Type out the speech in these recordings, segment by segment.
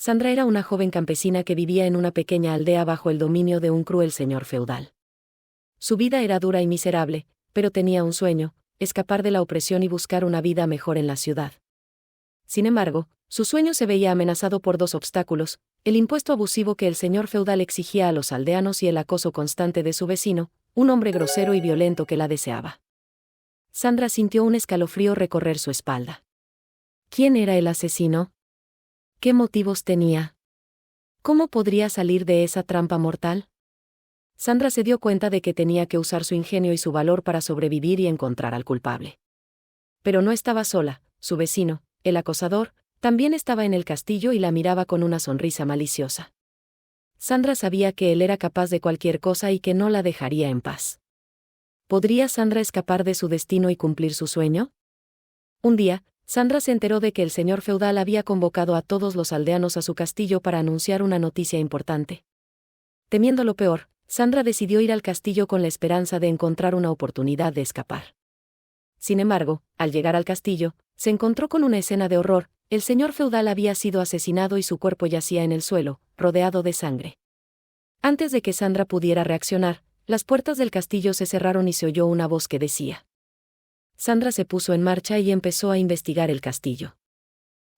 Sandra era una joven campesina que vivía en una pequeña aldea bajo el dominio de un cruel señor feudal. Su vida era dura y miserable, pero tenía un sueño: escapar de la opresión y buscar una vida mejor en la ciudad. Sin embargo, su sueño se veía amenazado por dos obstáculos: el impuesto abusivo que el señor feudal exigía a los aldeanos y el acoso constante de su vecino, un hombre grosero y violento que la deseaba. Sandra sintió un escalofrío recorrer su espalda. ¿Quién era el asesino? ¿Qué motivos tenía? ¿Cómo podría salir de esa trampa mortal? Sandra se dio cuenta de que tenía que usar su ingenio y su valor para sobrevivir y encontrar al culpable. Pero no estaba sola. Su vecino, el acosador, también estaba en el castillo y la miraba con una sonrisa maliciosa. Sandra sabía que él era capaz de cualquier cosa y que no la dejaría en paz. ¿Podría Sandra escapar de su destino y cumplir su sueño? Un día, Sandra se enteró de que el señor feudal había convocado a todos los aldeanos a su castillo para anunciar una noticia importante. Temiendo lo peor, Sandra decidió ir al castillo con la esperanza de encontrar una oportunidad de escapar. Sin embargo, al llegar al castillo, se encontró con una escena de horror. El señor feudal había sido asesinado y su cuerpo yacía en el suelo, rodeado de sangre. Antes de que Sandra pudiera reaccionar, las puertas del castillo se cerraron y se oyó una voz que decía. Sandra se puso en marcha y empezó a investigar el castillo.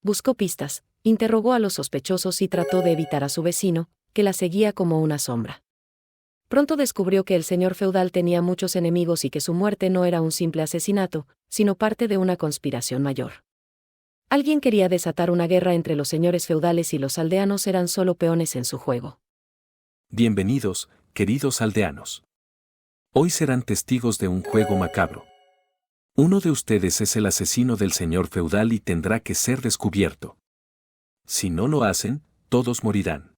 Buscó pistas, interrogó a los sospechosos y trató de evitar a su vecino, que la seguía como una sombra. Pronto descubrió que el señor feudal tenía muchos enemigos y que su muerte no era un simple asesinato, sino parte de una conspiración mayor. Alguien quería desatar una guerra entre los señores feudales y los aldeanos eran solo peones en su juego. Bienvenidos, queridos aldeanos. Hoy serán testigos de un juego macabro. Uno de ustedes es el asesino del señor feudal y tendrá que ser descubierto. Si no lo hacen, todos morirán.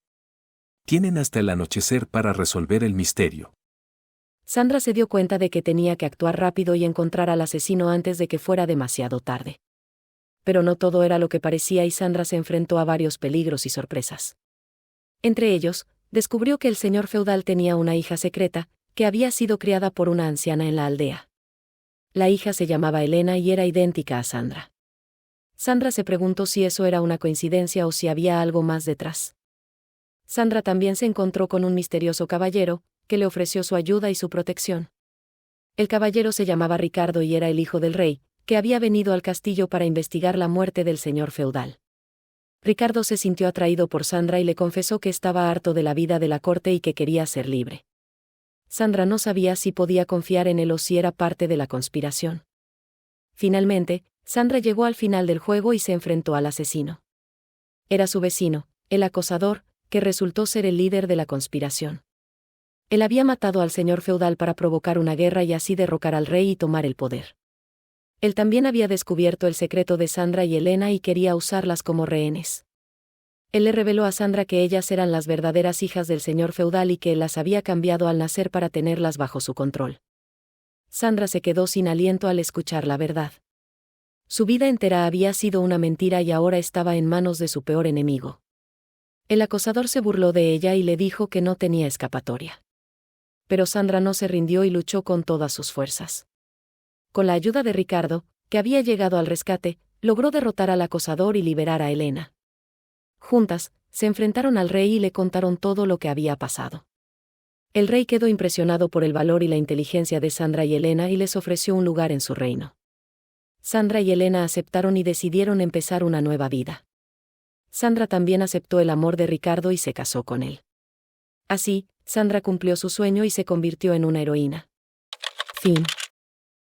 Tienen hasta el anochecer para resolver el misterio. Sandra se dio cuenta de que tenía que actuar rápido y encontrar al asesino antes de que fuera demasiado tarde. Pero no todo era lo que parecía y Sandra se enfrentó a varios peligros y sorpresas. Entre ellos, descubrió que el señor feudal tenía una hija secreta, que había sido criada por una anciana en la aldea. La hija se llamaba Elena y era idéntica a Sandra. Sandra se preguntó si eso era una coincidencia o si había algo más detrás. Sandra también se encontró con un misterioso caballero, que le ofreció su ayuda y su protección. El caballero se llamaba Ricardo y era el hijo del rey, que había venido al castillo para investigar la muerte del señor feudal. Ricardo se sintió atraído por Sandra y le confesó que estaba harto de la vida de la corte y que quería ser libre. Sandra no sabía si podía confiar en él o si era parte de la conspiración. Finalmente, Sandra llegó al final del juego y se enfrentó al asesino. Era su vecino, el acosador, que resultó ser el líder de la conspiración. Él había matado al señor feudal para provocar una guerra y así derrocar al rey y tomar el poder. Él también había descubierto el secreto de Sandra y Elena y quería usarlas como rehenes. Él le reveló a Sandra que ellas eran las verdaderas hijas del señor feudal y que él las había cambiado al nacer para tenerlas bajo su control. Sandra se quedó sin aliento al escuchar la verdad. Su vida entera había sido una mentira y ahora estaba en manos de su peor enemigo. El acosador se burló de ella y le dijo que no tenía escapatoria. Pero Sandra no se rindió y luchó con todas sus fuerzas. Con la ayuda de Ricardo, que había llegado al rescate, logró derrotar al acosador y liberar a Elena. Juntas, se enfrentaron al rey y le contaron todo lo que había pasado. El rey quedó impresionado por el valor y la inteligencia de Sandra y Elena y les ofreció un lugar en su reino. Sandra y Elena aceptaron y decidieron empezar una nueva vida. Sandra también aceptó el amor de Ricardo y se casó con él. Así, Sandra cumplió su sueño y se convirtió en una heroína. Fin.